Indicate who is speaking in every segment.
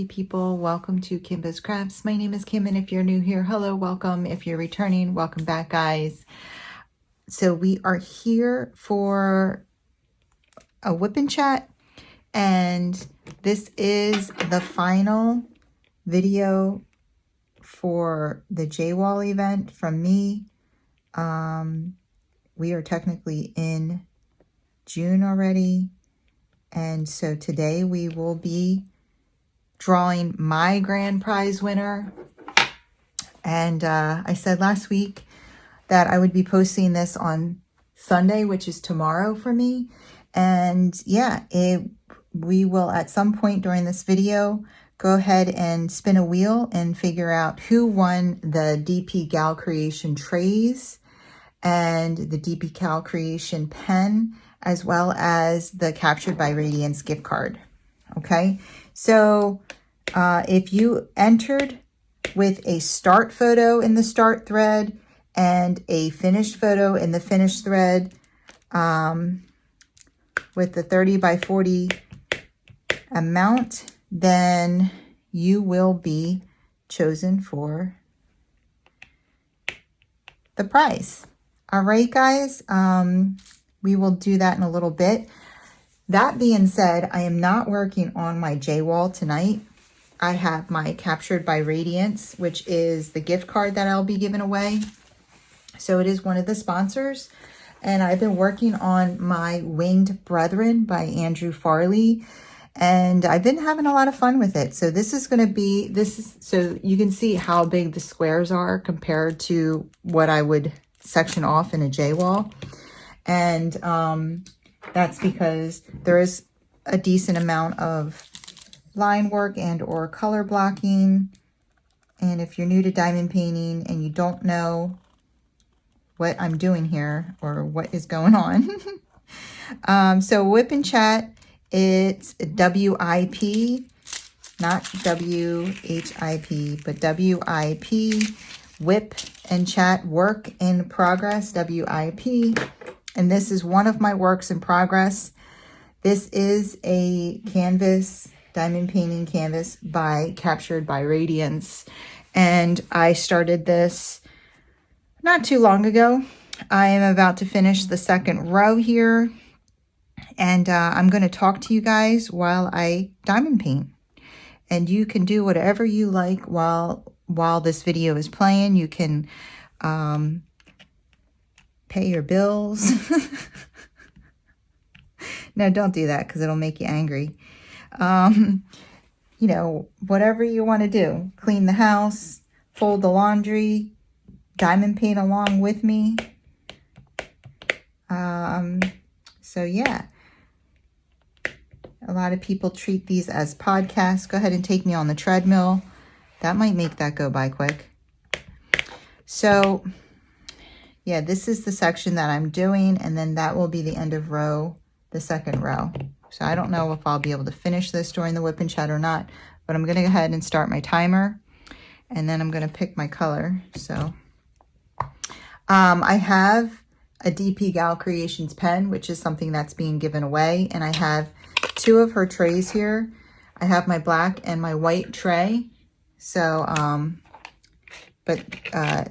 Speaker 1: crafty people. Welcome to Kimbaskrafts. My name is Kim, and if you're new here, hello, welcome. If you're returning, welcome back, guys. So we are here for a whip and chat, and this is the final video for the J-Wall event from me. We are technically in June already, and so today we will be drawing my grand prize winner. And I said last week that I would be posting this on Sunday, which is tomorrow for me. And yeah, we will at some point during this video go ahead and spin a wheel and figure out who won the DpGalCreation trays and the DpGalCreation pen, as well as the Captured by Radiance gift card. Okay, so if you entered with a start photo in the start thread and a finished photo in the finished thread, with the 30 by 40 amount, then you will be chosen for the prize. All right, guys, we will do that in a little bit. That being said, I am not working on my J-Wall tonight. I have my Captured by Radiance, which is the gift card that I'll be giving away. So it is one of the sponsors. And I've been working on my Winged Brethren by Andrew Farley. And I've been having a lot of fun with it. So this is going to be, so you can see how big the squares are compared to what I would section off in a J-Wall. And that's because there is a decent amount of line work and or color blocking. And if you're new to diamond painting and you don't know what I'm doing here or what is going on, so whip and chat, it's WIP, not WHIP, but WIP, whip and chat, work in progress, WIP. And this is one of my works in progress. This is a canvas, diamond painting canvas by Captured by Radiance. And I started this not too long ago. I am about to finish the second row here. And I'm going to talk to you guys while I diamond paint. And you can do whatever you like while this video is playing. You can pay your bills. No, don't do that because it'll make you angry. You know, whatever you want to do. Clean the house, fold the laundry, diamond paint along with me. So yeah. A lot of people treat these as podcasts. Go ahead and take me on the treadmill. That might make that go by quick. So yeah, this is the section that I'm doing, and then that will be the end of the second row. So I don't know if I'll be able to finish this during the whip and chat or not, but I'm going to go ahead and start my timer, and then I'm going to pick my color. So I have a DpGalCreations pen, which is something that's being given away, and I have two of her trays here. I have my black and my white tray. So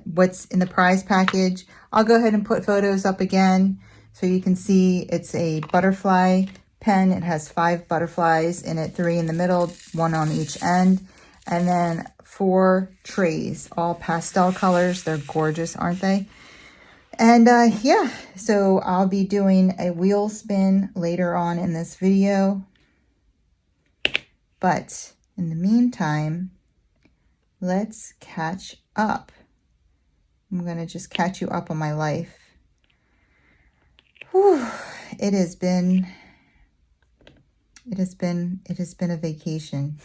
Speaker 1: what's in the prize package, I'll go ahead and put photos up again so you can see. It's a butterfly pen. It has 5 butterflies in it, 3 in the middle, 1 on each end, and then 4 trays, all pastel colors. They're gorgeous, aren't they? And yeah, so I'll be doing a wheel spin later on in this video. But in the meantime, let's catch up. I'm going to just catch you up on my life. Whew. It has been a vacation.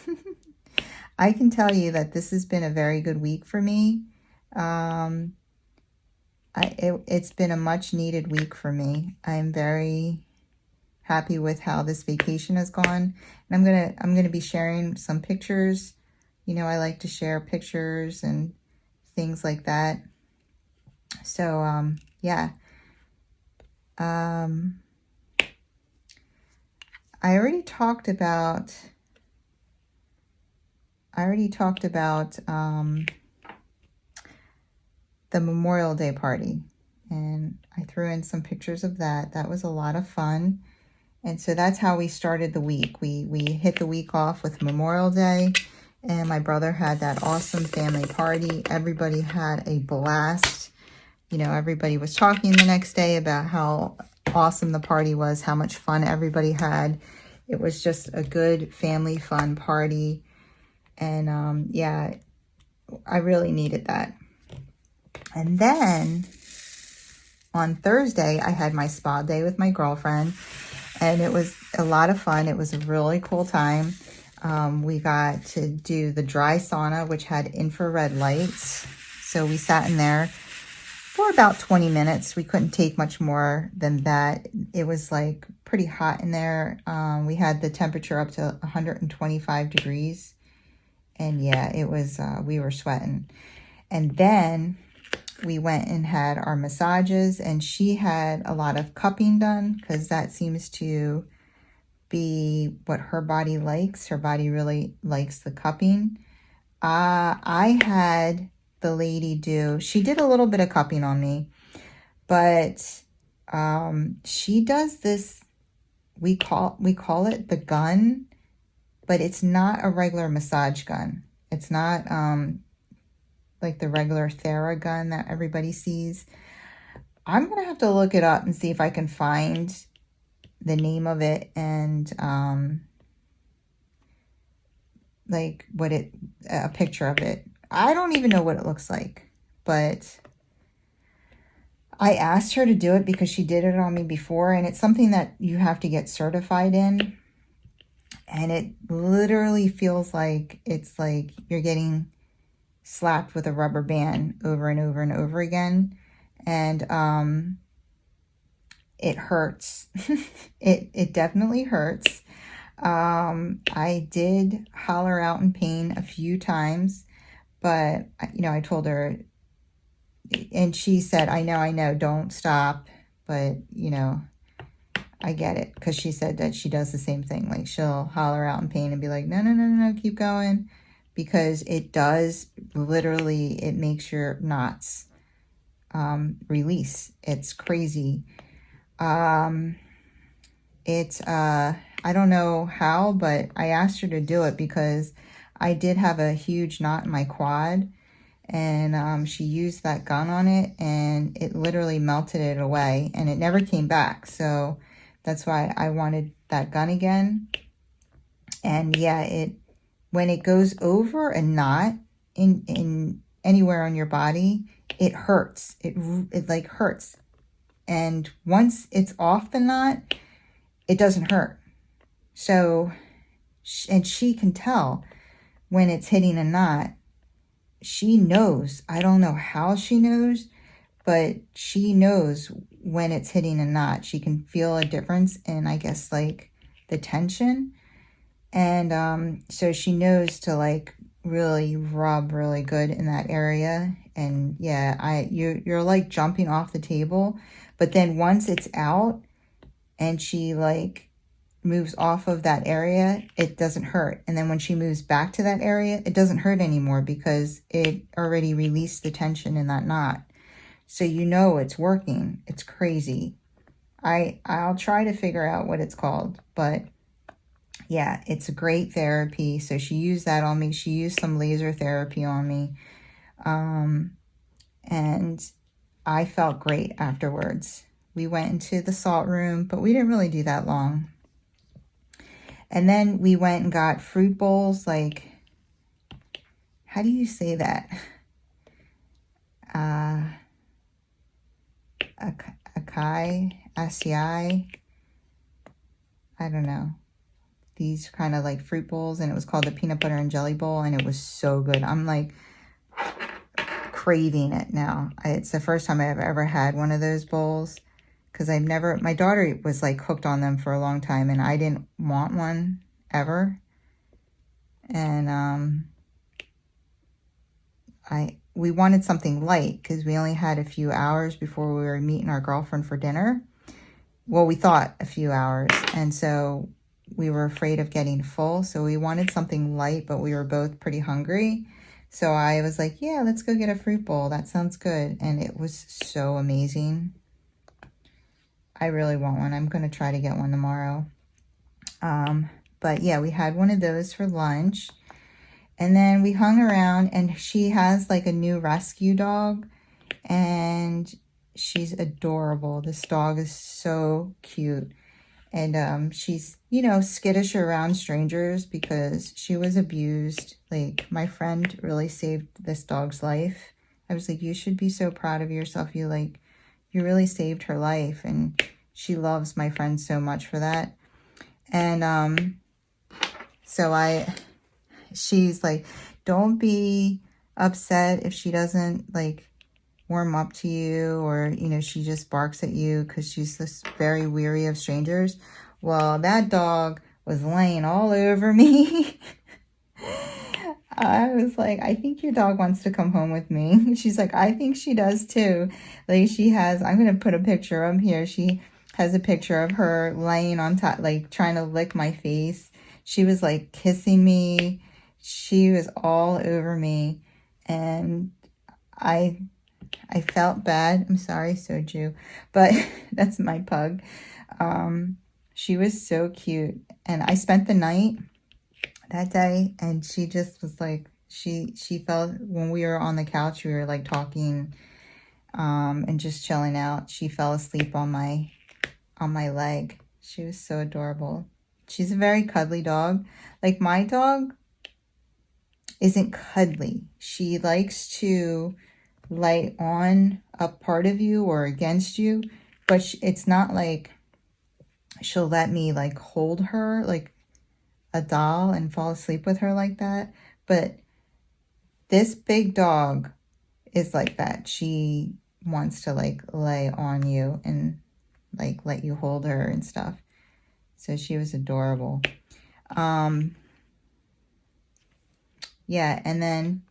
Speaker 1: I can tell you that this has been a very good week for me. It's been a much needed week for me. I'm very happy with how this vacation has gone. And I'm gonna be sharing some pictures. You know, I like to share pictures and things like that. So yeah. I already talked about I already talked about the Memorial Day party, and I threw in some pictures of that. That was a lot of fun. And so that's how we started the week. We hit the week off with Memorial Day, and my brother had that awesome family party. Everybody had a blast. You know, everybody was talking the next day about how awesome the party was, how much fun everybody had. It was just a good family fun party. And yeah, I really needed that. And then on Thursday, I had my spa day with my girlfriend, and it was a lot of fun. It was a really cool time. We got to do the dry sauna, which had infrared lights. So we sat in there for about 20 minutes. We couldn't take much more than that. It was like pretty hot in there. We had the temperature up to 125 degrees. And yeah, it was, we were sweating. And then we went and had our massages, and she had a lot of cupping done because that seems to be what her body likes. Her body really likes the cupping. I had the lady she did a little bit of cupping on me, but she does this, we call it the gun, but it's not a regular massage gun. It's not like the regular Theragun that everybody sees. I'm gonna have to look it up and see if I can find the name of it and like a picture of it. I don't even know what it looks like, but I asked her to do it because she did it on me before, and it's something that you have to get certified in. And it literally feels like it's like you're getting slapped with a rubber band over and over and over again. And it hurts. it definitely hurts. I did holler out in pain a few times, but you know, I told her, and she said, I know, don't stop. But you know, I get it, because she said that she does the same thing. Like, she'll holler out in pain and be like, no, keep going. Because it does, literally, it makes your knots release. It's crazy. I don't know how, but I asked her to do it because I did have a huge knot in my quad, and she used that gun on it, and it literally melted it away, and it never came back. So that's why I wanted that gun again. And yeah, when it goes over a knot in anywhere on your body, it hurts. It like hurts. And once it's off the knot, it doesn't hurt. So, and she can tell when it's hitting a knot. She knows. I don't know how she knows, but she knows when it's hitting a knot. She can feel a difference in, I guess, like the tension. And so she knows to like really rub really good in that area. And yeah, you're like jumping off the table, but then once it's out and she like moves off of that area, it doesn't hurt. And then when she moves back to that area, it doesn't hurt anymore because it already released the tension in that knot. So you know it's working. It's crazy. I'll try to figure out what it's called, but yeah, it's a great therapy. So she used that on me. She used some laser therapy on me. And I felt great afterwards. We went into the salt room, but we didn't really do that long. And then we went and got fruit bowls. Like, how do you say that? Acai, I don't know. These kind of like fruit bowls, and it was called the peanut butter and jelly bowl, and it was so good. I'm like craving it now. It's the first time I've ever had one of those bowls, because my daughter was like hooked on them for a long time, and I didn't want one ever. And we wanted something light because we only had a few hours before we were meeting our girlfriend for dinner. Well, we thought a few hours, and so we were afraid of getting full. So we wanted something light, but we were both pretty hungry. So I was like, yeah, let's go get a fruit bowl. That sounds good. And it was so amazing. I really want one. I'm going to try to get one tomorrow. But yeah, we had one of those for lunch. And then we hung around, and she has like a new rescue dog, and she's adorable. This dog is so cute. And she's, you know, skittish around strangers because she was abused. Like, my friend really saved this dog's life. I was like, you should be so proud of yourself. You really saved her life. And she loves my friend so much for that. And so she's like, don't be upset if she doesn't like warm up to you, or, you know, she just barks at you because she's just very weary of strangers. Well, that dog was laying all over me. I was like, I think your dog wants to come home with me. She's like, I think she does too. Like, I'm going to put a picture up here. She has a picture of her laying on top, like trying to lick my face. She was like kissing me. She was all over me. And I felt bad. I'm sorry, Soju, but that's my pug. She was so cute. And I spent the night that day, and she just was like, she felt, when we were on the couch, we were like talking and just chilling out. She fell asleep on my leg. She was so adorable. She's a very cuddly dog. Like, my dog isn't cuddly. She likes to lay on a part of you or against you, but it's not like she'll let me like hold her like a doll and fall asleep with her like that. But this big dog is like that. She wants to like lay on you and like let you hold her and stuff. So she was adorable. Yeah, and then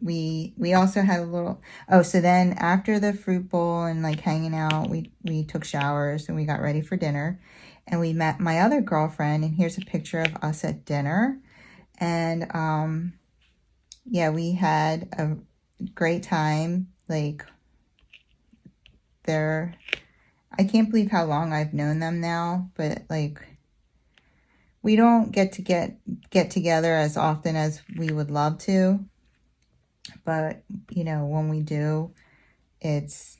Speaker 1: we also had a little, so then after the fruit bowl and like hanging out, we took showers and we got ready for dinner, and we met my other girlfriend, and here's a picture of us at dinner. And yeah, we had a great time. Like, I can't believe how long I've known them now, but like, we don't get together as often as we would love to. But, you know, when we do, it's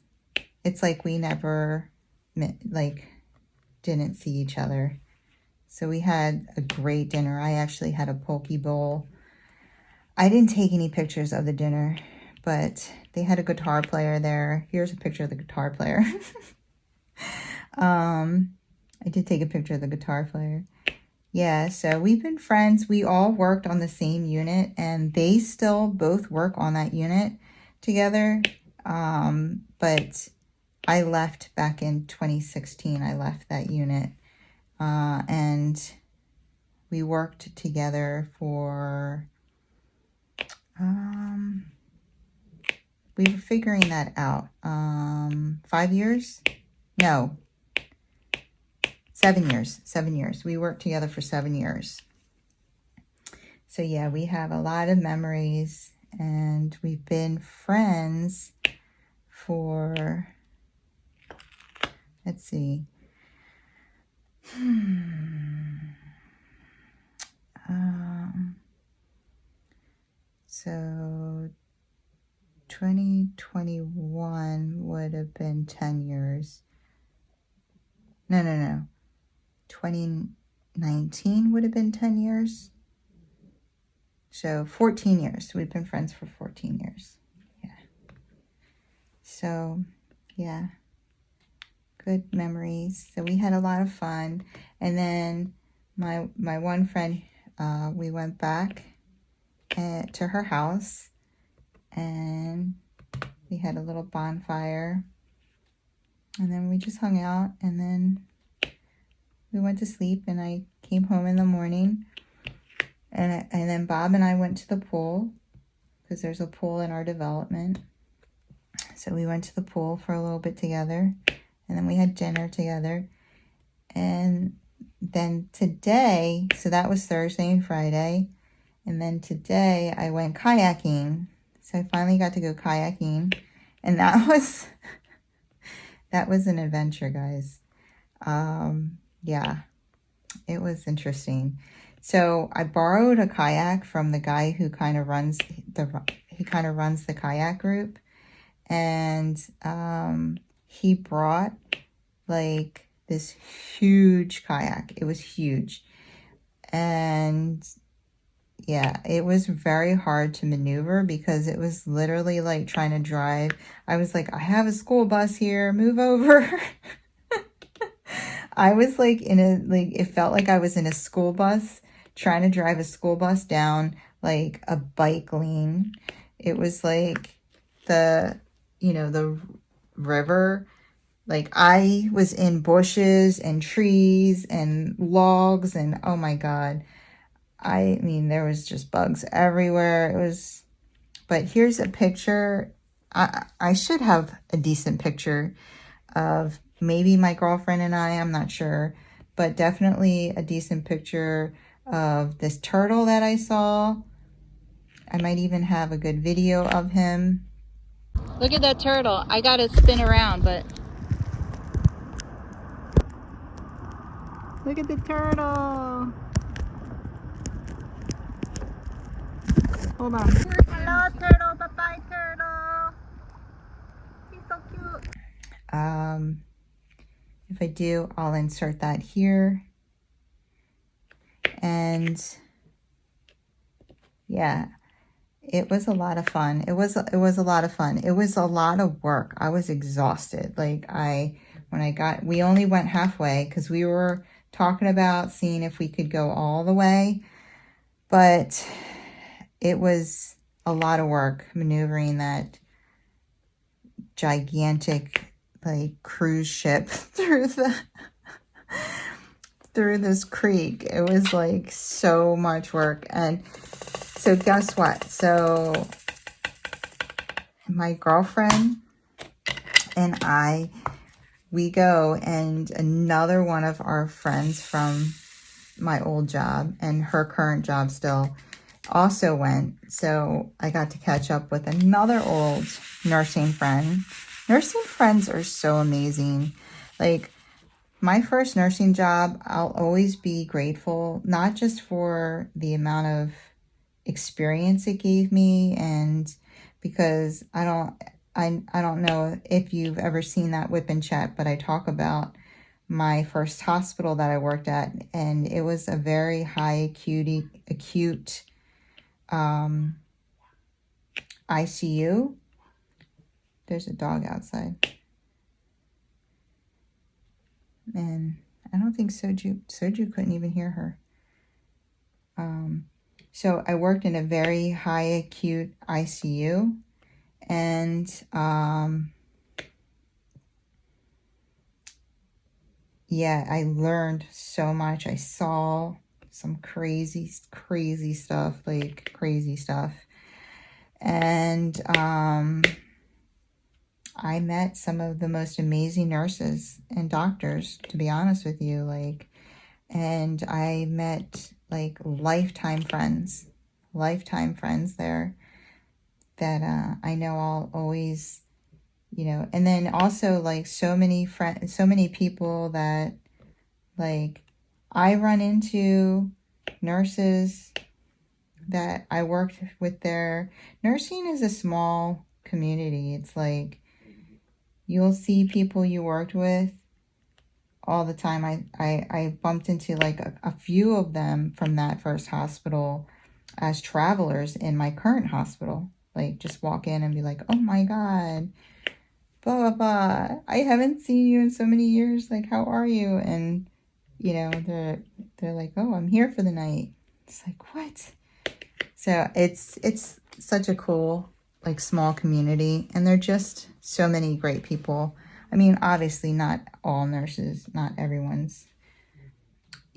Speaker 1: like we never, like, didn't see each other. So we had a great dinner. I actually had a poke bowl. I didn't take any pictures of the dinner, but they had a guitar player there. Here's a picture of the guitar player. I did take a picture of the guitar player. Yeah, so we've been friends. We all worked on the same unit, and they still both work on that unit together. But I left back in 2016. I left that unit, and we worked together for, we were figuring that out. 5 years? No. 7 years. 7 years. We worked together for 7 years. So yeah, we have a lot of memories, and we've been friends for, let's see. So 2021 would have been 10 years. No. 2019 would have been 10 years. So 14 years. We've been friends for 14 years. Yeah. So, yeah. Good memories. So we had a lot of fun. And then my one friend, we went back to her house, and we had a little bonfire. And then we just hung out, and then we went to sleep, and I came home in the morning, and then Bob and I went to the pool, because there's a pool in our development. So we went to the pool for a little bit together, and then we had dinner together. And then today, so that was Thursday and Friday. And then today I went kayaking. So I finally got to go kayaking. And that was, that was an adventure, guys. Yeah, it was interesting. So I borrowed a kayak from the guy who kind of runs the kayak group. And he brought like this huge kayak. It was huge. And yeah, it was very hard to maneuver because it was literally like trying to drive. I was like, I have a school bus here, move over. I was like it felt like I was in a school bus trying to drive a school bus down like a bike lane. It was like the river. Like I was in bushes and trees and logs and oh my God. I mean, there was just bugs everywhere. It was, but here's a picture. I should have a decent picture of maybe my girlfriend and I'm not sure, but definitely a decent picture of this turtle that I saw. I might even have a good video of him. Look at that turtle. I got to spin around, but look at the turtle. Hold on. Hello, turtle. Bye-bye, turtle. He's so cute. If I do, I'll insert that here. And yeah, it was a lot of fun. It was a lot of fun. It was a lot of work. I was exhausted. Like we only went halfway because we were talking about seeing if we could go all the way, but it was a lot of work maneuvering that gigantic like cruise ship through this creek. It was like so much work. And so guess what? So my girlfriend and we go, and another one of our friends from my old job and her current job still also went. So I got to catch up with another old nursing friend. Nursing friends are so amazing. Like my first nursing job, I'll always be grateful, not just for the amount of experience it gave me, and because I don't know if you've ever seen that Whip and Chat, but I talk about my first hospital that I worked at, and it was a very high acute ICU. There's a dog outside. And I don't think Soju couldn't even hear her. So I worked in a very high acute ICU, and yeah, I learned so much. I saw some crazy stuff, like crazy stuff. And I met some of the most amazing nurses and doctors, to be honest with you, like, and I met like lifetime friends there that I know I'll always, and then also like so many people that like I run into, nurses that I worked with there. Nursing is a small community. It's like you'll see people you worked with all the time. I bumped into like a few of them from that first hospital as travelers in my current hospital. Like just walk in and be like, oh my God, blah, blah, blah. I haven't seen you in so many years. Like, how are you? And, they're like, oh, I'm here for the night. It's like, what? So it's such a cool, like small community, and they're just so many great people. I mean, obviously not all nurses, not everyone's,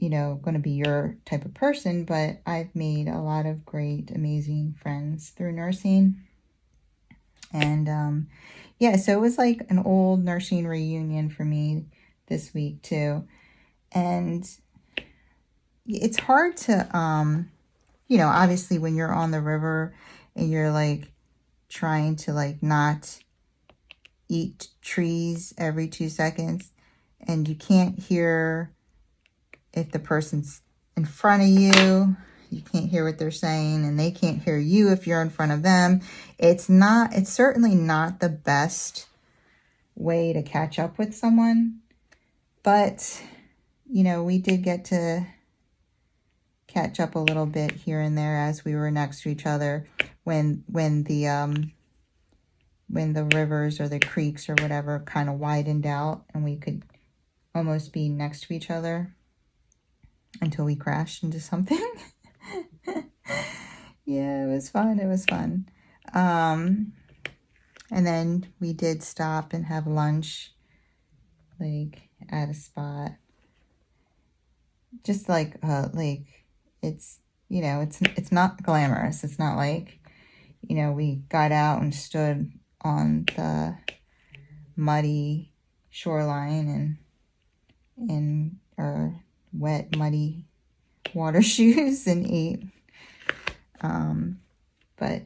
Speaker 1: going to be your type of person, but I've made a lot of great, amazing friends through nursing. And yeah, so it was like an old nursing reunion for me this week too. And it's hard to, you know, obviously when you're on the river and you're like trying to like not eat trees every 2 seconds, and you can't hear if the person's in front of you, you can't hear what they're saying, and they can't hear you if you're in front of them. It's certainly not the best way to catch up with someone, but you know, we did get to catch up a little bit here and there as we were next to each other when the rivers or the creeks or whatever kind of widened out and we could almost be next to each other until we crashed into something. Yeah, it was fun. It was fun. And then we did stop and have lunch, like at a spot. Just like it's, you know, it's not glamorous. It's not like, you know, we got out and stood on the muddy shoreline and in our wet, muddy water shoes and ate. But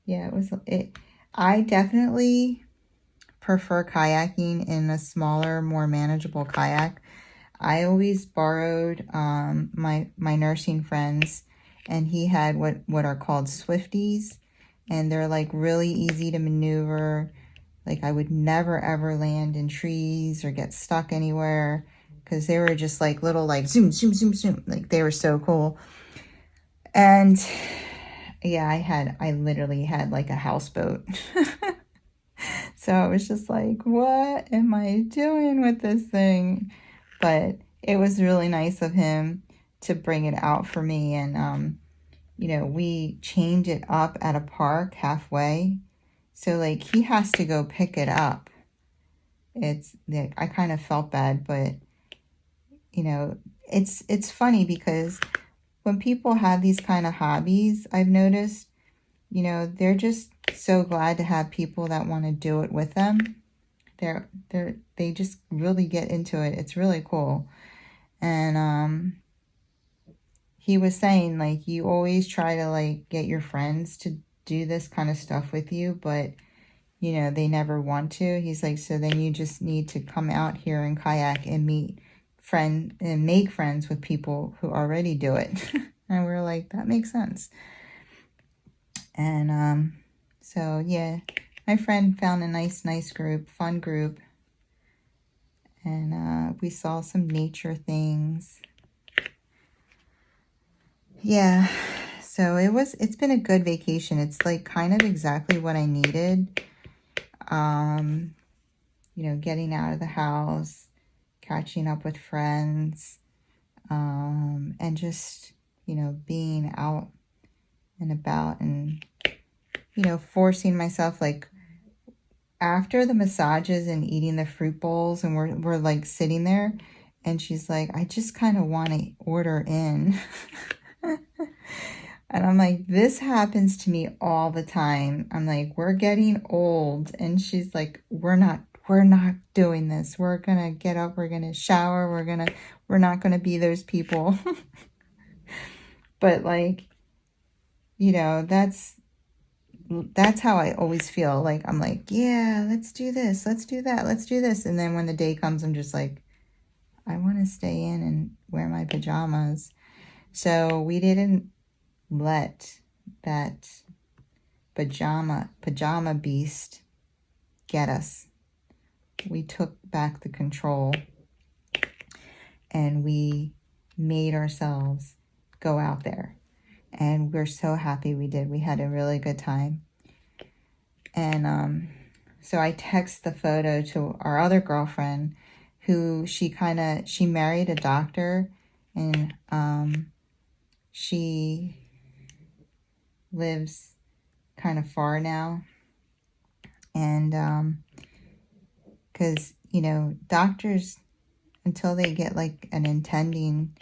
Speaker 1: yeah, I definitely prefer kayaking in a smaller, more manageable kayak. I always borrowed my nursing friends, and he had what are called Swifties, and they're like really easy to maneuver. Like I would never ever land in trees or get stuck anywhere because they were just like little like zoom, zoom, zoom, zoom. Like they were so cool. And yeah, I literally had like a houseboat. So I was just like, what am I doing with this thing? But it was really nice of him to bring it out for me. And, you know, we chained it up at a park halfway. So like he has to go pick it up. It's like, I kind of felt bad, but you know, it's funny because when people have these kind of hobbies, I've noticed, you know, they're just so glad to have people that want to do it with them. They just really get into it. It's really cool. And he was saying like you always try to like get your friends to do this kind of stuff with you, but you know, they never want to. He's like, so then you just need to come out here and kayak and meet friend and make friends with people who already do it. And we're like, that makes sense. And so yeah, my friend found a nice group, fun group, and we saw some nature things. Yeah, so it's been a good vacation. It's like kind of exactly what I needed. You know, getting out of the house, catching up with friends, and just, you know, being out and about and, you know, forcing myself, like after the massages and eating the fruit bowls and we're like sitting there and she's like, I just kind of want to order in. And I'm like, this happens to me all the time. I'm like, we're getting old. And she's like, we're not doing this. We're going to get up. We're going to shower. We're not going to be those people. But like, you know, that's how I always feel. Like, I'm like, yeah, let's do this. Let's do that. Let's do this. And then when the day comes, I'm just like, I want to stay in and wear my pajamas. So we didn't let that pajama beast get us. We took back the control and we made ourselves go out there. And we're so happy we did. We had a really good time. And so I text the photo to our other girlfriend who she married a doctor, and she lives kind of far now. And because, you know, doctors, until they get like an attending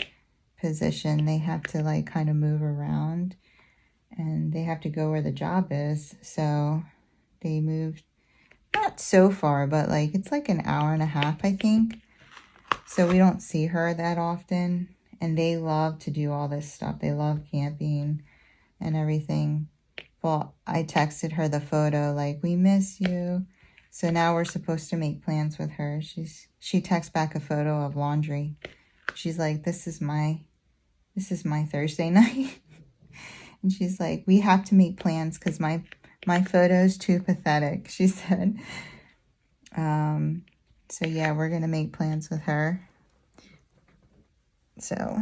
Speaker 1: position, they have to like kind of move around and they have to go where the job is. So they moved not so far, but like it's like an hour and a half, I think. So we don't see her that often. and they love to do all this stuff. They love camping and everything. Well, I texted her the photo, like, we miss you. So now we're supposed to make plans with her. She texts back a photo of laundry. She's like, this is my Thursday night. And she's like, we have to make plans because my photo's too pathetic, she said. So yeah, we're gonna make plans with her. So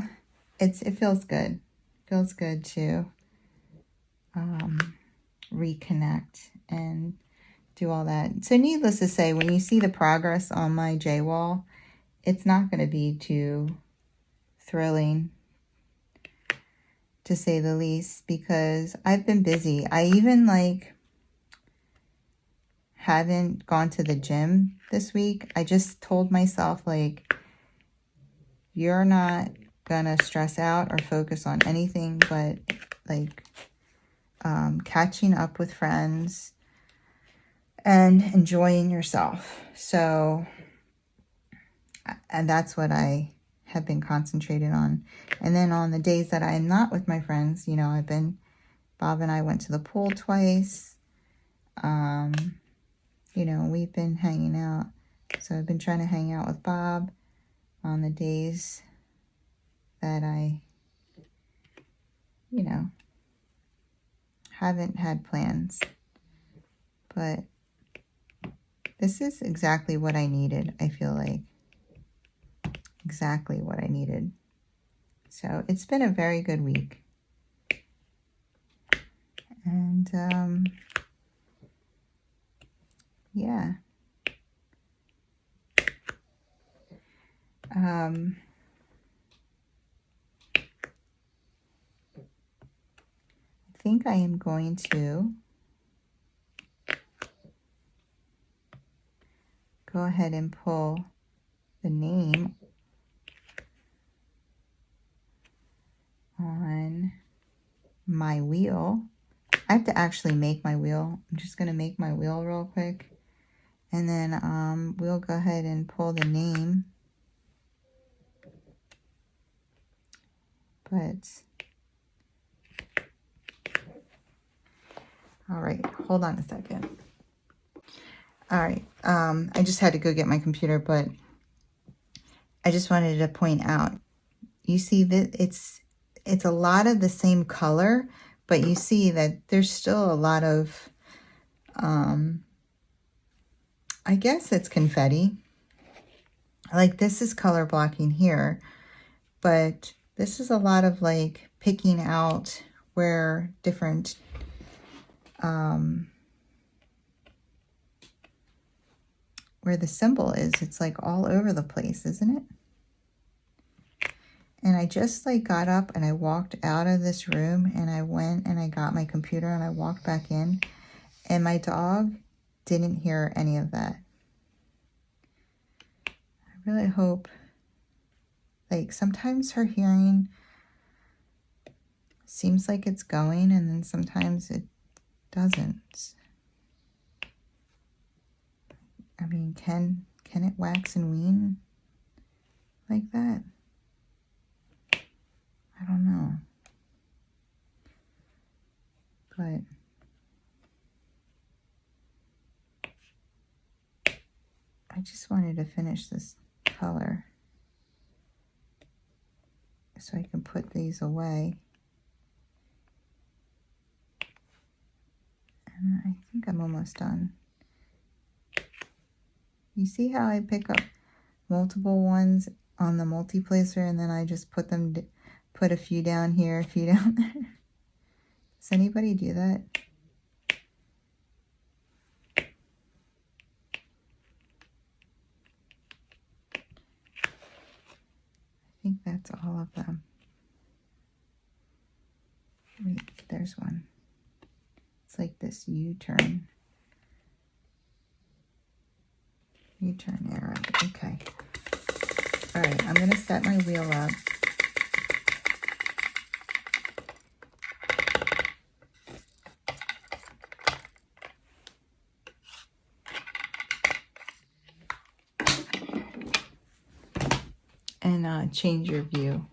Speaker 1: it feels good. Feels good to reconnect and do all that. So needless to say, when you see the progress on my J wall, it's not going to be too thrilling, to say the least, because I've been busy. I even like haven't gone to the gym this week. I just told myself, like, you're not gonna stress out or focus on anything but like catching up with friends and enjoying yourself. So, and that's what I have been concentrated on. And then on the days that I'm not with my friends, you know, Bob and I went to the pool twice. You know, we've been hanging out. So I've been trying to hang out with Bob on the days that I, you know, haven't had plans. But this is exactly what I needed, I feel like. Exactly what I needed. So it's been a very good week. And yeah. I think I am going to go ahead and pull the name on my wheel. I have to actually make my wheel. I'm just going to make my wheel real quick. And then we'll go ahead and pull the name. But, all right, hold on a second. All right, I just had to go get my computer, but I just wanted to point out, you see that it's a lot of the same color, but you see that there's still a lot of, I guess it's confetti. Like this is color blocking here, but this is a lot of like picking out where different, where the symbol is. It's like all over the place, isn't it? And I just like got up and I walked out of this room and I went and I got my computer and I walked back in, and my dog didn't hear any of that. I really hope, like sometimes her hearing seems like it's going and then sometimes it doesn't. I mean, can it wax and wean like that? I don't know. But I just wanted to finish this color so I can put these away. And I think I'm almost done. You see how I pick up multiple ones on the multi-placer and then I just put a few down here, a few down there? Does anybody do that? I think that's all of them. Wait, there's one. It's like this U-turn. U-turn arrow. Okay. All right, I'm going to set my wheel up. And change your view.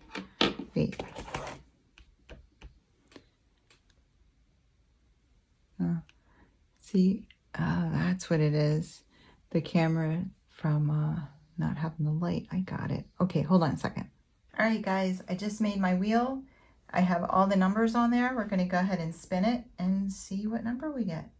Speaker 1: Wait. See, that's what it is. The camera from not having the light. I got it. Okay, hold on a second. All right, guys, I just made my wheel. I have all the numbers on there. We're going to go ahead and spin it and see what number we get.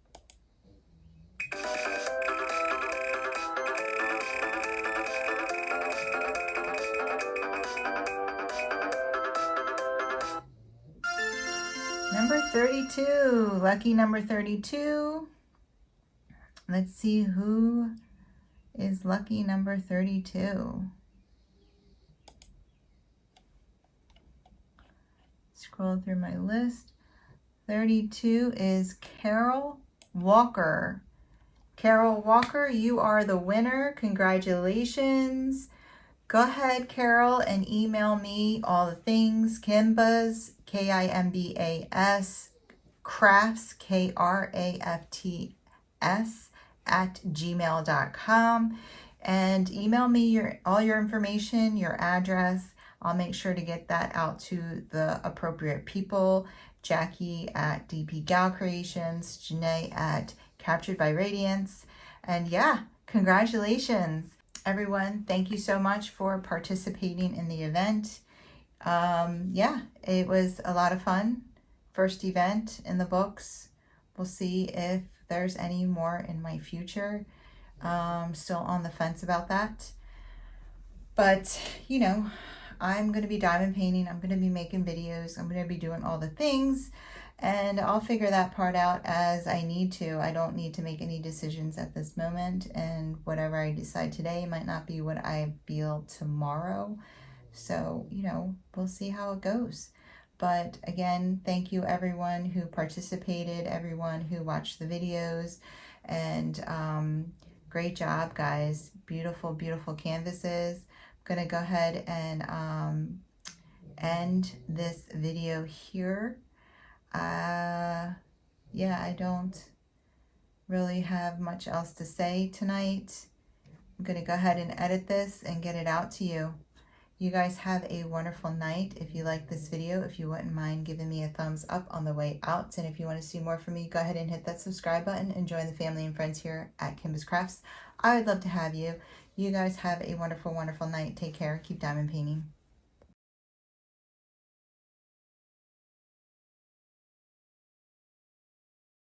Speaker 1: Number 32, lucky number 32. Let's see who is lucky number 32. Scroll through my list. 32 is Carol Walker. Carol Walker, you are the winner. Congratulations. Go ahead, Carol, and email me all the things. Kimbas, Kimbas, Krafts, Krafts, @gmail.com. And email me all your information, your address. I'll make sure to get that out to the appropriate people. Jackie at DpGalCreations, Janae at Captured by Radiance. And yeah, congratulations. Everyone, thank you so much for participating in the event. Yeah, it was a lot of fun. First event in the books. We'll see if there's any more in my future. Still on the fence about that. But, you know, I'm going to be diamond painting. I'm going to be making videos. I'm going to be doing all the things. And I'll figure that part out as I need to. I don't need to make any decisions at this moment. And whatever I decide today might not be what I feel tomorrow. So, you know, we'll see how it goes. But again, thank you everyone who participated, everyone who watched the videos. And great job, guys. Beautiful, beautiful canvases. I'm going to go ahead and end this video here. Yeah, I don't really have much else to say tonight. I'm going to go ahead and edit this and get it out to you. You guys have a wonderful night. If you like this video, if you wouldn't mind giving me a thumbs up on the way out. And if you want to see more from me, go ahead and hit that subscribe button and join the family and friends here at Kimbaskrafts. I would love to have you. You guys have a wonderful, wonderful night. Take care. Keep diamond painting.